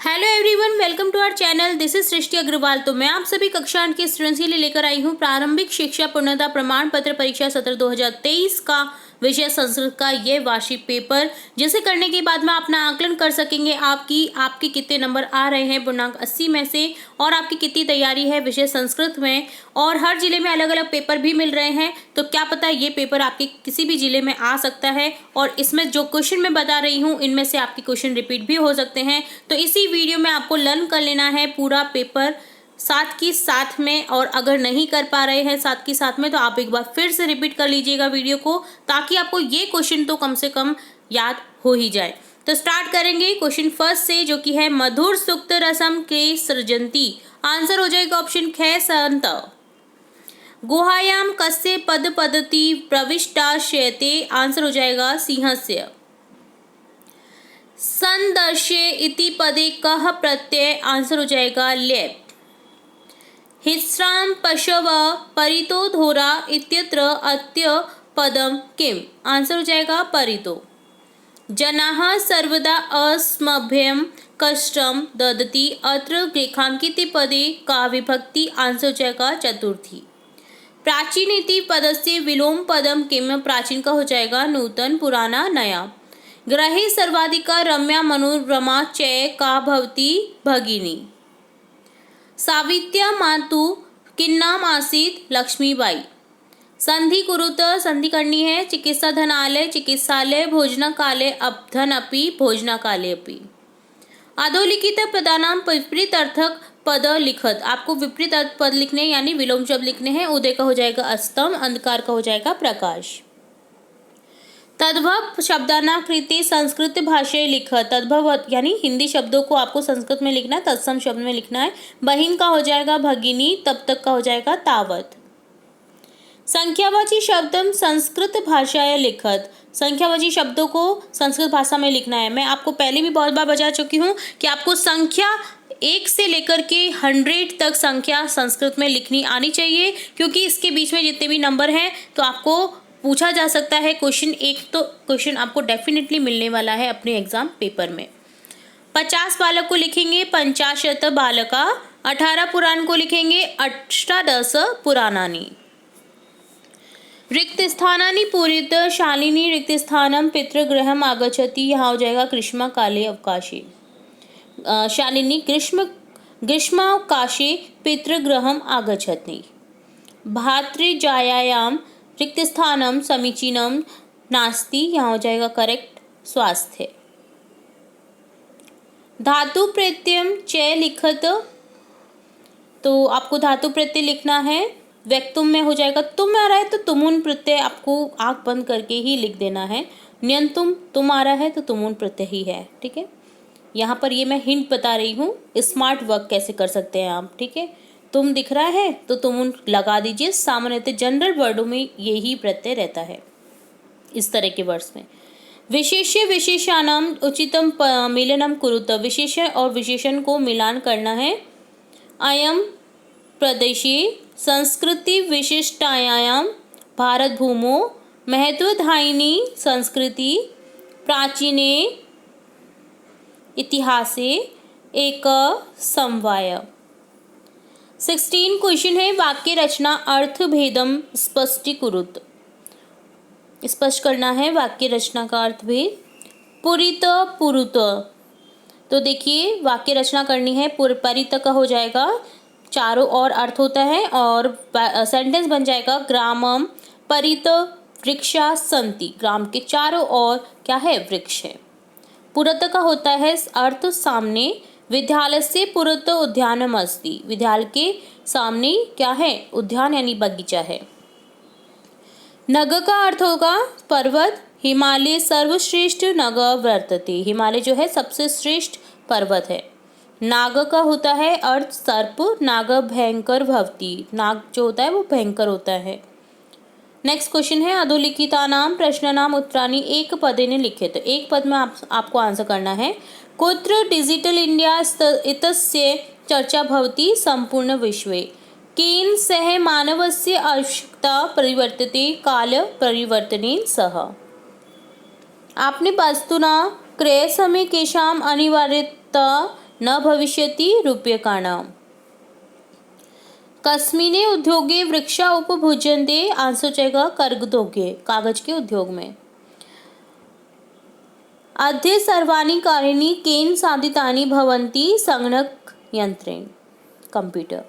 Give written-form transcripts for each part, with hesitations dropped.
Hello everyone, welcome to our channel. This is Srishti Agarwal. तो मैं आप सभी कक्षा 8 के स्टूडेंट्स के लिए लेकर आई हूँ प्रारंभिक शिक्षा पूर्णता प्रमाण पत्र परीक्षा सत्र 2023 का विषय संस्कृत का ये वार्षिक पेपर, जिसे करने के बाद में अपना आकलन कर सकेंगे आपके कितने नंबर आ रहे हैं पूर्णांक 80 में से, और आपकी कितनी तैयारी है विषय संस्कृत में। और हर जिले में अलग अलग पेपर भी मिल रहे हैं, तो क्या पता ये पेपर आपके किसी भी जिले में आ सकता है। और इसमें जो क्वेश्चन मैं बता रही हूँ इनमें से आपके क्वेश्चन रिपीट भी हो सकते हैं। तो इसी वीडियो में आपको लर्न कर लेना है पूरा पेपर साथ की साथ में, और अगर नहीं कर पा रहे हैं साथ की साथ में तो आप एक बार फिर से रिपीट कर लीजिएगा वीडियो को, ताकि आपको ये क्वेश्चन तो कम से कम याद हो ही जाए। तो स्टार्ट करेंगे क्वेश्चन फर्स्ट से, जो कि है मधुर सुक्त रसम के सृजंती। आंसर हो जाएगा ऑप्शन ख संत। गुहायाम कस्य पद पद्धति प्रविष्टा शयते। आंसर हो जाएगा सिंहस्य। संदर्शे इति पदे कः प्रत्यय। आंसर हो जाएगा लेप। हिस्राम पशव परितो धोरा इत्यत्र अत्य पदम किम। आंसर हो जाएगा परितो। जनाः सर्वदा अस्मभ्यं कष्टम ददति अत्र रेखांकित पदे का विभक्ति। आंसर हो जाएगा चतुर्थी। प्राचीन इति पदस्य विलोम पदम किम। प्राचीन का हो जाएगा नूतन, पुराना, नया। ग्रहे सर्वाधिका रम्या मनोरमा चय का भवती भगिनी। सावित्र्या मातु किन्नाम आसीत लक्ष्मीबाई। संधि कुरुत, संधि करनी है। चिकित्सा धनालय चिकित्सालय, भोजना काले अधन अपि भोजना काले अपि। अधोलिखित पदानाम विपरीत अर्थक पद लिखत। आपको विपरीत अर्थ पद लिखने यानी विलोम शब्द लिखने हैं। उदय का हो जाएगा अस्तम, अंधकार का हो जाएगा प्रकाश। तद्भव शब्दानाकृति संस्कृत भाषा लिखत। तद्भव यानी हिंदी शब्दों को आपको संस्कृत में लिखना है, तत्सम शब्द में लिखना है। बहिन का हो जाएगा भगिनी, तब तक का हो जाएगा तावत। संख्यावाची शब्दम संस्कृत भाषाया लिखत। संख्यावाची शब्दों को संस्कृत भाषा में लिखना है। मैं आपको पहले भी बहुत बार बता चुकी हूँ कि आपको संख्या 1 से लेकर के 100 तक संख्या संस्कृत में लिखनी आनी चाहिए, क्योंकि इसके बीच में जितने भी नंबर हैं तो आपको पूछा जा सकता है क्वेश्चन। एक तो क्वेश्चन आपको डेफिनेटली मिलने वाला है अपने एग्जाम पेपर में। 50 बालक को लिखेंगे 50 बालका। 18 पुराण को लिखेंगे 18 पुराणानि। रिक्त स्थानानि पूरित शालिनी रिक्त स्थानम पितृगृहम आगच्छति। यहाँ हो जाएगा ग्रीष्म काले अवकाशे। शालिनी ग्रीष्मावकाशे पितृगृहम आगच्छति। भातृजायायाम रिक्त स्थानम समीचीनम नास्ति। यहाँ हो जाएगा करेक्ट स्वास्थ्य। धातु प्रत्ययम च लिखत। तो आपको धातु प्रत्यय लिखना है। व्यक्तुम में हो जाएगा तुम आ रहा है तो तुमुन प्रत्यय आपको आंख बंद करके ही लिख देना है। न्यंतुम तुम आ रहा है तो तुमुन प्रत्यय ही है। ठीक है, यहाँ पर ये मैं हिंट बता रही हूँ स्मार्ट वर्क कैसे कर सकते हैं आप। ठीक है, तुम दिख रहा है तो तुम लगा दीजिए। सामान्यतः जनरल वर्डों में यही प्रत्यय रहता है इस तरह के वर्ड्स में। विशेष्य विशेषाणाम उचितम मिलनम कुरुत। विशेषण और विशेषण को मिलान करना है। अयम प्रदेशे संस्कृति विशिष्टायाम भारत भूमो महत्वधायिनी संस्कृति प्राचीने इतिहासे एक समवाय। 16 क्वेश्चन है। वाक्य रचना अर्थ भेदम स्पष्टीकुरुत। स्पष्ट करना है वाक्य रचना का अर्थ भेद। पुरित पुरुत, तो देखिए वाक्य रचना करनी है। परित का हो जाएगा चारों ओर अर्थ होता है, और सेंटेंस बन जाएगा ग्रामम परित वृक्षा संति। ग्राम के चारों ओर क्या है, वृक्ष है। पुरत का होता है अर्थ सामने। विद्यालय से पुरत उद्यानम अस्ति। विद्यालय के सामने क्या है, उद्यान यानी बगीचा है। नग का अर्थ होगा पर्वत। हिमालय सर्वश्रेष्ठ नग वर्तते। हिमालय जो है सबसे श्रेष्ठ पर्वत है। नाग का होता है अर्थ सर्प। नाग भयंकर भवती। नाग जो होता है वो भयंकर होता है। नेक्स्ट क्वेश्चन है अधोलिखितानाम प्रश्नानाम उत्तराणि एक पदेन लिखित। एक पद में आपको आंसर करना है। कुत्र डिजिटल इंडिया इत्यस्य चर्चा भवति संपूर्ण विश्वे। केन सह मानवस्य आवश्यकता परिवर्तते काल परिवर्तनेन सह। आपने वस्तुना क्रय समय केषाम अनिवार्यता न भविष्यति रूप्यकाणाम्। कस्मिने उद्योगे वृक्षा उपभुज्यन्ते, आंसर हो जाएगा कर्गदोगे, कागज के उद्योग में। अद्य सर्वाणि कार्याणि केन साधितानि भवन्ति, संगणक यंत्रेण, कंप्यूटर।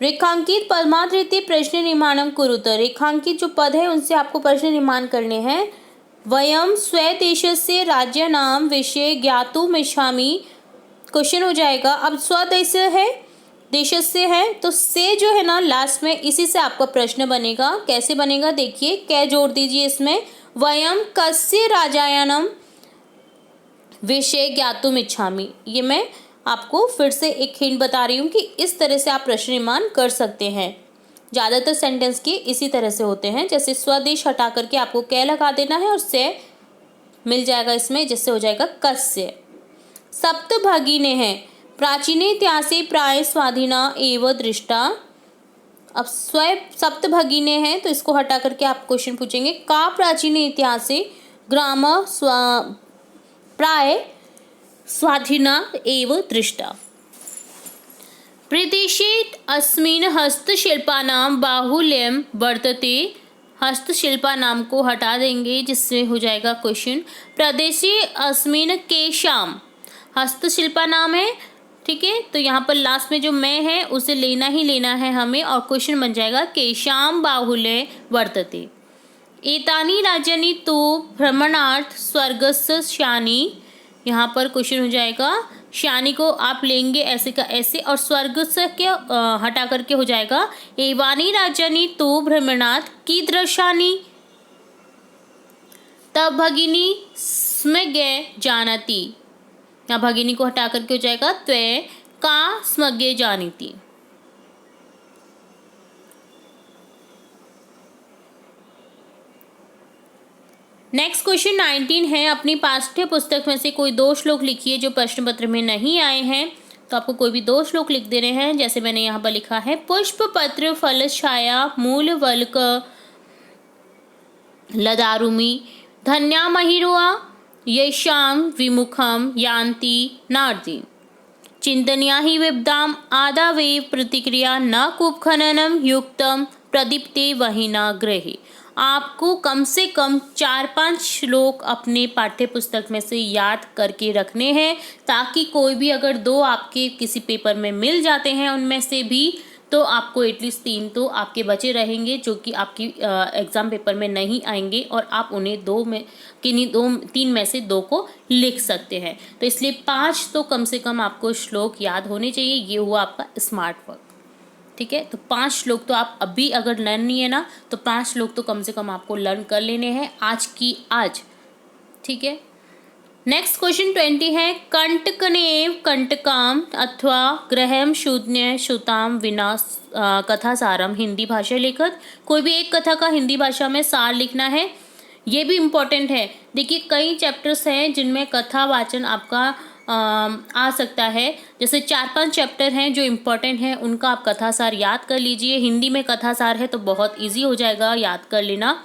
रेखांकित पदमात्रेति प्रश्न निर्माणं कुरुत, रेखांकित जो पद है उनसे आपको प्रश्न निर्माण करने हैं। वयम स्वदेशस्य राज्यानां विषये ज्ञातुमिच्छामि, क्वेश्चन हो जाएगा। अब स्वदेश है, देशस्य है, तो से जो है ना लास्ट में, इसी से आपका प्रश्न बनेगा। कैसे बनेगा देखिए, क्या जोड़ दीजिए इसमें, वयम कस्य राजायानम विषय ज्ञातुमिच्छामि। ये मैं आपको फिर से एक हिंट बता रही हूँ कि इस तरह से आप प्रश्न निर्माण कर सकते हैं। ज़्यादातर सेंटेंस के इसी तरह से होते हैं, जैसे स्वदेश हटा करके आपको कै लगा देना है और से मिल जाएगा इसमें, जिससे हो जाएगा कस्य। सप्त भगिनी है, प्राचीन इतिहासे प्राय स्वाधीना एवं दृष्टा। अब सप्त भगिनी हैं तो इसको हटा करके आप क्वेश्चन पूछेंगे, का प्राचीन इतिहासे ग्राम प्राय स्वाधीना एवं दृष्टा। प्रदेशे अस्मिन् हस्तशिल्पानां बाहुल्यं वर्तते, हस्तशिल्पानां को हटा देंगे जिससे हो जाएगा क्वेश्चन। प्रदेशे अस्मिन् केषां, हस्तशिल्पा नाम है, ठीक है, तो यहाँ पर लास्ट में जो मैं है उसे लेना ही लेना है हमें, और क्वेश्चन बन जाएगा केषां बाहुल्ये वर्तते। एतानि राज्यानि तु भ्रमणार्थ स्वर्गस्यानि, यहाँ पर क्वेश्चन हो जाएगा, श्यानी को आप लेंगे ऐसे का ऐसे, और स्वर्ग से क्या हटा करके हो जाएगा एवानि राज्यानि तु भ्रमणार्थ कीदृशानि। तब भगिनी स्मज्ञ जानाति, यहाँ भगिनी को हटा करके हो जाएगा त्वे का स्मज्ञ जानीति। नेक्स्ट क्वेश्चन 19 है, अपनी पाठ्य पुस्तक में से कोई 2 श्लोक लिखिए जो प्रश्न पत्र में नहीं आए हैं। तो आपको कोई भी 2 श्लोक लिख देने हैं, जैसे मैंने यहाँ पर लिखा है, पुष्प पत्र फल छाया मूल वल्क लदारुमि धन्या महिरुआ येषां विमुखम यान्ति नार्ति चिंतनिया ही विब्दाम आदावेव प्रतिक्रिया न कूपखननम युक्तम प्रदीप्ते वहिना ग्रहे। आपको कम से कम 4-5 श्लोक अपने पाठ्य पुस्तक में से याद करके रखने हैं, ताकि कोई भी अगर 2 आपके किसी पेपर में मिल जाते हैं उनमें से भी, तो आपको एटलीस्ट 3 तो आपके बचे रहेंगे जो कि आपकी एग्ज़ाम पेपर में नहीं आएंगे, और आप उन्हें 3 में से 2 को लिख सकते हैं। तो इसलिए 5 तो कम से कम आपको श्लोक याद होने चाहिए। ये हुआ आपका स्मार्ट वर्क, ठीक है। तो 5 श्लोक तो आप अभी अगर लर्न नहीं है ना, तो 5 श्लोक तो कम से कम आपको लर्न कर लेने हैं आज की आज, ठीक है। नेक्स्ट क्वेश्चन 20 है, कंटकनेव कंटकाम अथवा ग्रहम शून्य श्रुताम विना कथा सारम, हिंदी भाषा लेखक। कोई भी एक कथा का हिंदी भाषा में सार लिखना है, ये भी इम्पोर्टेंट है। देखिए कई चैप्टर्स हैं जिनमें कथा वाचन आपका आ सकता है, जैसे 4-5 चैप्टर हैं जो इम्पोर्टेंट हैं, उनका आप कथा सार याद कर लीजिए। हिंदी में कथा सार है तो बहुत इजी हो जाएगा याद कर लेना,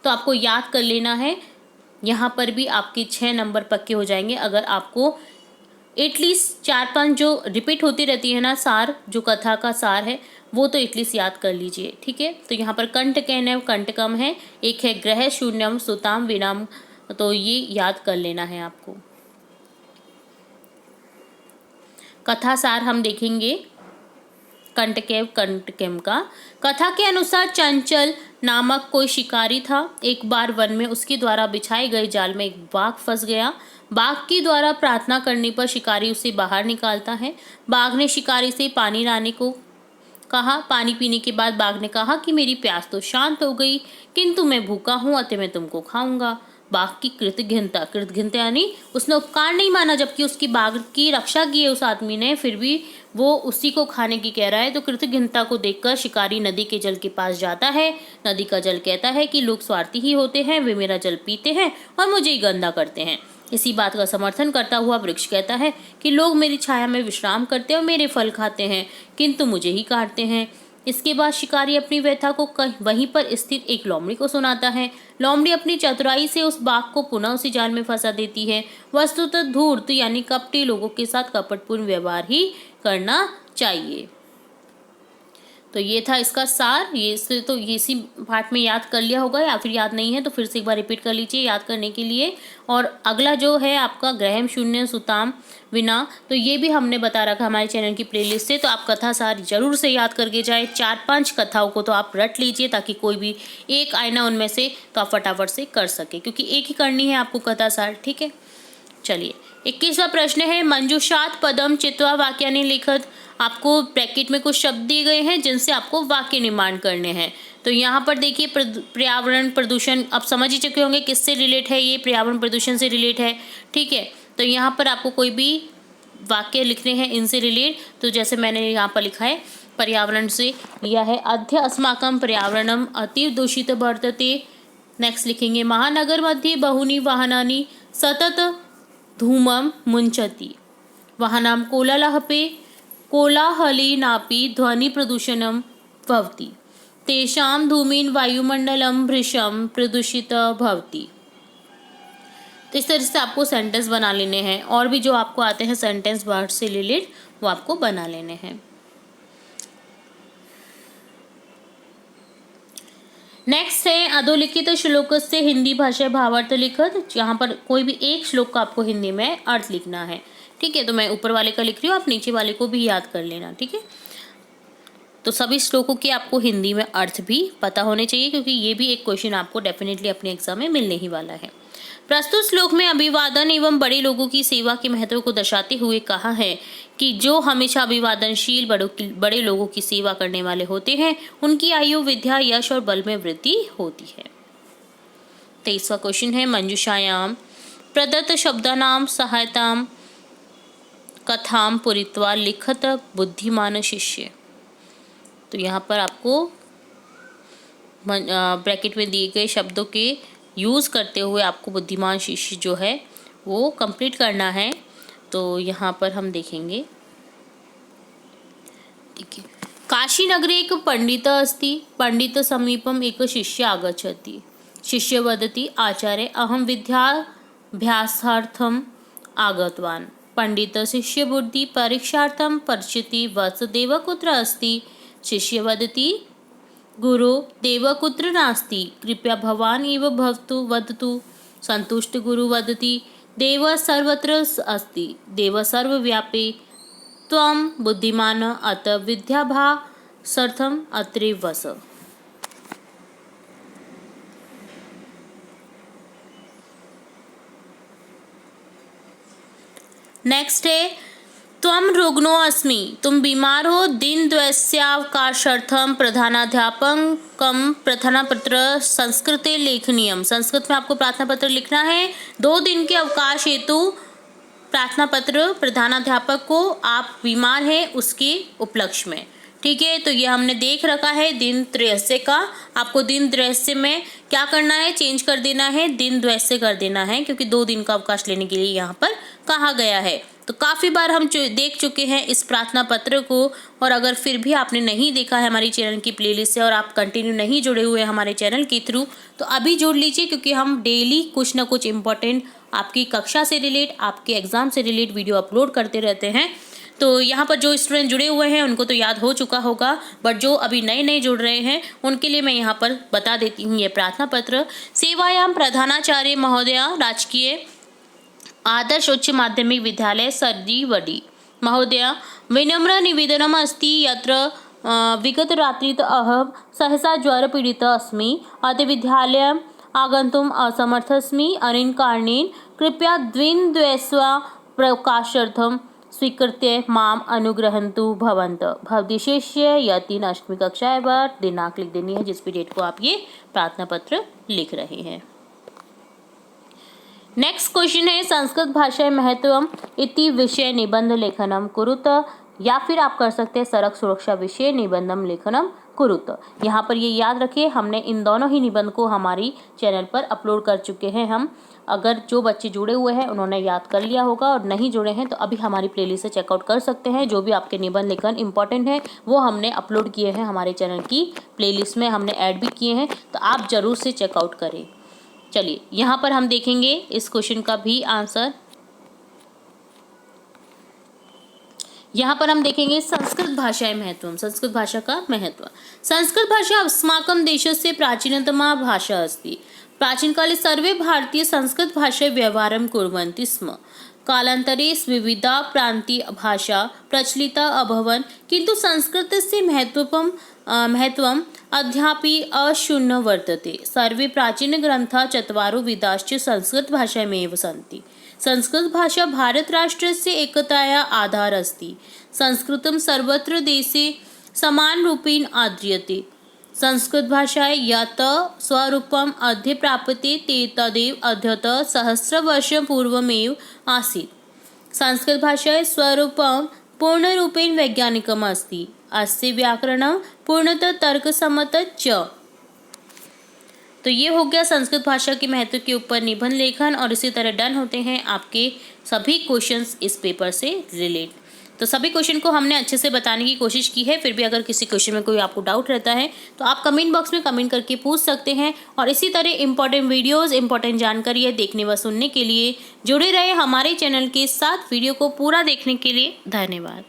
तो आपको याद कर लेना है। यहाँ पर भी आपके 6 नंबर पक्के हो जाएंगे अगर आपको एटलीस्ट 4-5 जो रिपीट होती रहती है ना सार, जो कथा का सार है वो तो एटलीस्ट याद कर लीजिए, ठीक है। तो यहाँ पर कंटकनेव कंटकम है, एक है ग्रह शून्यम सुताम विनाम, तो ये याद कर लेना है आपको। कथा सार हम देखेंगे कंटकेव कंटकेम का। कथा के अनुसार चंचल नामक कोई शिकारी था। एक बार वन में उसके द्वारा बिछाए गए जाल में एक बाघ फंस गया। बाघ की द्वारा प्रार्थना करने पर शिकारी उसे बाहर निकालता है। बाघ ने शिकारी से पानी लाने को कहा। पानी पीने के बाद बाघ ने कहा कि मेरी प्यास तो शांत हो गई, किंतु मैं भूखा हूँ अतः मैं तुमको खाऊंगा। बाघ की कृतघ्नता यानी उसने उपकार नहीं माना, जबकि उसकी बाघ की रक्षा की है उस आदमी ने, फिर भी वो उसी को खाने की कह रहा है। तो कृतघ्नता को देखकर शिकारी नदी के जल के पास जाता है। नदी का जल कहता है कि लोग स्वार्थी ही होते हैं, वे मेरा जल पीते हैं और मुझे ही गंदा करते हैं। इसी बात का समर्थन करता हुआ वृक्ष कहता है कि लोग मेरी छाया में विश्राम करते हैं और मेरे फल खाते हैं, किंतु मुझे ही काटते हैं। इसके बाद शिकारी अपनी व्यथा को वहीं पर स्थित एक लोमड़ी को सुनाता है। लोमड़ी अपनी चतुराई से उस बाघ को पुनः उसी जाल में फंसा देती है। वस्तुतः धूर्त यानी कपटी लोगों के साथ कपटपूर्ण व्यवहार ही करना चाहिए। तो ये था इसका सार। ये तो इसी पार्ट में याद कर लिया होगा, या फिर याद नहीं है तो फिर से एक बार रिपीट कर लीजिए याद करने के लिए। और अगला जो है आपका ग्रहम शून्य सुताम विना, तो ये भी हमने बता रखा हमारे चैनल की प्लेलिस्ट से, तो आप कथा सार जरूर से याद करके जाए। 4-5 कथाओं को तो आप रट लीजिए ताकि कोई भी एक आए ना उनमें से तो आप फटाफट से कर सके, क्योंकि एक ही करनी है आपको कथा सार। ठीक है, चलिए 21वां प्रश्न है, मंजूषात पदम चित्वा वाक्यानि लिखत। आपको ब्रैकेट में कुछ शब्द दिए गए हैं जिनसे आपको वाक्य निर्माण करने हैं। तो यहाँ पर देखिए पर्यावरण प्रदूषण, आप समझ ही चुके होंगे किससे रिलेट है, ये पर्यावरण प्रदूषण से रिलेट है। ठीक है, तो यहाँ पर आपको कोई भी वाक्य लिखने हैं इनसे रिलेट। तो जैसे मैंने यहाँ पर लिखा है पर्यावरण से लिया है, अद्य अस्माकं पर्यावरणम अतीव दूषित वर्तते। नेक्स्ट लिखेंगे महानगर मध्ये बहूनि वाहनानि सतत धूमं मुञ्चति, वाहनां कोलाहलेनापि ध्वनि प्रदूषणं भवति, तेषां धूमेन वायुमंडलं भृशं प्रदूषित भवति। तो इस तरह से आपको सेंटेंस बना लेने हैं, और भी जो आपको आते हैं सेंटेंस वर्ड से रिलेटेड वो आपको बना लेने हैं। नेक्स्ट है अधोलिखित श्लोक से हिंदी भाषा भावार्थ लिखत। यहाँ पर कोई भी एक श्लोक का आपको हिंदी में अर्थ लिखना है। ठीक है, तो मैं ऊपर वाले का लिख रही हूँ, आप नीचे वाले को भी याद कर लेना। ठीक है, तो सभी श्लोकों के आपको हिंदी में अर्थ भी पता होने चाहिए, क्योंकि ये भी एक क्वेश्चन आपको डेफिनेटली अपने एग्जाम में मिलने ही वाला है। प्रस्तुत श्लोक में अभिवादन एवं बड़े लोगों की सेवा के महत्व को दर्शाते हुए कहा है कि जो हमेशा अभिवादनशील बड़े लोगों की सेवा करने वाले होते हैं उनकी आयु, विद्या, यश और बल में वृद्धि होती है। 23वां क्वेश्चन है, मंजूषायाम प्रदत्त शब्दानाम सहायताम कथाम पुरित्वा लिखत बुद्धिमान शिष्य। तो यहाँ पर आपको ब्रैकेट में दिए गए शब्दों के यूज़ करते हुए आपको बुद्धिमान शिष्य जो है वो कंप्लीट करना है। तो यहाँ पर हम देखेंगे, ठीक है, काशी नगरे एक पंडित अस्ति, पंडित समीपम एक शिष्य आगच्छति, शिष्य वदति आचार्य अहम विद्याभ्यासार्थम आगतवान, पंडित शिष्य बुद्धि परीक्षार्थम परीक्षति वत्सदेव कुत्र अस्ति, शिष्य वदति गुरु देव कुत्र नास्ति, कृपया भवान एव भवतु वदतु, संतुष्ट गुरु वदति देव सर्वत्र अस्ति, देव सर्वव्यापी, त्वं बुद्धिमान अत विद्याभ्यासार्थम अत्रैव वस। नेक्स्ट है, त्वं रुग्णो अस्मि, तुम बीमार हो, दिन द्वयस्यावकाशार्थम प्रधानाध्यापकं प्रार्थनापत्र संस्कृते लेखनीयम, संस्कृत में आपको प्रार्थना पत्र लिखना है। 2 दिन के अवकाश हेतु प्रार्थना पत्र प्रधानाध्यापक को आप बीमार हैं उसके उपलक्ष्य में। ठीक है, तो ये हमने देख रखा है दिन त्रयस्य का। आपको दिन त्रयस्य में क्या करना है, चेंज कर देना है, दिन द्वयस्य कर देना है, क्योंकि 2 दिन का अवकाश लेने के लिए यहाँ पर कहा गया है। तो काफ़ी बार हम देख चुके हैं इस प्रार्थना पत्र को, और अगर फिर भी आपने नहीं देखा है हमारी चैनल की प्लेलिस्ट से और आप कंटिन्यू नहीं जुड़े हुए हैं हमारे चैनल के थ्रू, तो अभी जुड़ लीजिए, क्योंकि हम डेली कुछ ना कुछ इम्पोर्टेंट आपकी कक्षा से रिलेट, आपके एग्जाम से रिलेट वीडियो अपलोड करते रहते हैं। तो यहाँ पर जो स्टूडेंट जुड़े हुए हैं उनको तो याद हो चुका होगा, बट जो अभी नए नए जुड़ रहे हैं उनके लिए मैं यहाँ पर बता देती हूँ ये प्रार्थना पत्र। सेवायाम प्रधानाचार्य महोदया राजकीय आदर्श उच्च माध्यमिक विद्यालय सर्जीवडी महोदया, विनम्र निवेदनम अस्ति यत्र विगत रात्रित अहम सहसा ज्वर पीड़ित अस्मि, अद्य विद्यालयम् आगन्तुम् असमर्थस्मि, अनेन कारणेन कृपया द्विन्द्वयस्वा प्रकाशार्थं स्वीकृत्य माम अनुग्रहन्तु भवन्त। भवती शिष्य या 3 अष्टमी कक्षाएं पर दिनांक लिख देनी है जिस भी डेट को आप ये प्रार्थना पत्र लिख रहे हैं। नेक्स्ट क्वेश्चन है, संस्कृत भाषा महत्वम इति विषय निबंध लेखनम कुरुत, या फिर आप कर सकते हैं सड़क सुरक्षा विषय निबंधम लेखनम कुरुत। यहाँ पर ये याद रखिए, हमने इन दोनों ही निबंध को हमारी चैनल पर अपलोड कर चुके हैं हम। अगर जो बच्चे जुड़े हुए हैं उन्होंने याद कर लिया होगा, और नहीं जुड़े हैं तो अभी हमारी प्लेलिस्ट से चेकआउट कर सकते हैं। जो भी आपके निबंध लेखन इंपॉर्टेंट है वो हमने अपलोड किए हैं हमारे चैनल की प्लेलिस्ट में, हमने ऐड भी किए हैं, तो आप ज़रूर से चेकआउट करें। चलिए यहाँ पर हम देखेंगे इस क्वेश्चन का भी आंसर। यहाँ पर हम देखेंगे संस्कृत भाषाएं महत्वम, संस्कृत भाषा का महत्व। संस्कृत भाषा अस्माकं देशस्य प्राचीनतमा भाषा अस्ति। प्राचीनकाले सर्वे भारतीय संस्कृत भाषा व्यवहारं कुर्वन्ति स्म। कालान्तरे विविधा प्रान्तीय भाषा प्रचलिता अभवन्, किन्तु संस्कृतस्य महत्वम् अद्यापि अशून्यं वर्तते। सर्वे प्राचीनग्रन्थाः चत्वारो वेदाश्च संस्कृत भाषायामेव सन्ति। संस्कृत भाषा भारत राष्ट्रस्य एकताया आधार अस्ति। संस्कृतं सर्वत्र देशे समान रूपेण आद्रियते। संस्कृत भाषायाः यत् स्वरूपम् अद्य प्राप्यते ते तदेव अद्यतः सहस्रवर्षं पूर्वमेव आसीत्। संस्कृत भाषायाः स्वरूपं पूर्णरूपेण वैज्ञानिकम् अस्ति। अस्य व्याकरणं पूर्णतः तर्कसम्मतः च। तो ये हो गया संस्कृत भाषा के महत्व के ऊपर निबंध लेखन, और इसी तरह डन होते हैं आपके सभी क्वेश्चंस इस पेपर से रिलेट। तो सभी क्वेश्चन को हमने अच्छे से बताने की कोशिश की है। फिर भी अगर किसी क्वेश्चन में कोई आपको डाउट रहता है तो आप कमेंट बॉक्स में कमेंट करके पूछ सकते हैं। और इसी तरह इंपॉर्टेंट वीडियोस, इंपॉर्टेंट जानकारी है देखने व सुनने के लिए जुड़े रहे हमारे चैनल के साथ। वीडियो को पूरा देखने के लिए धन्यवाद।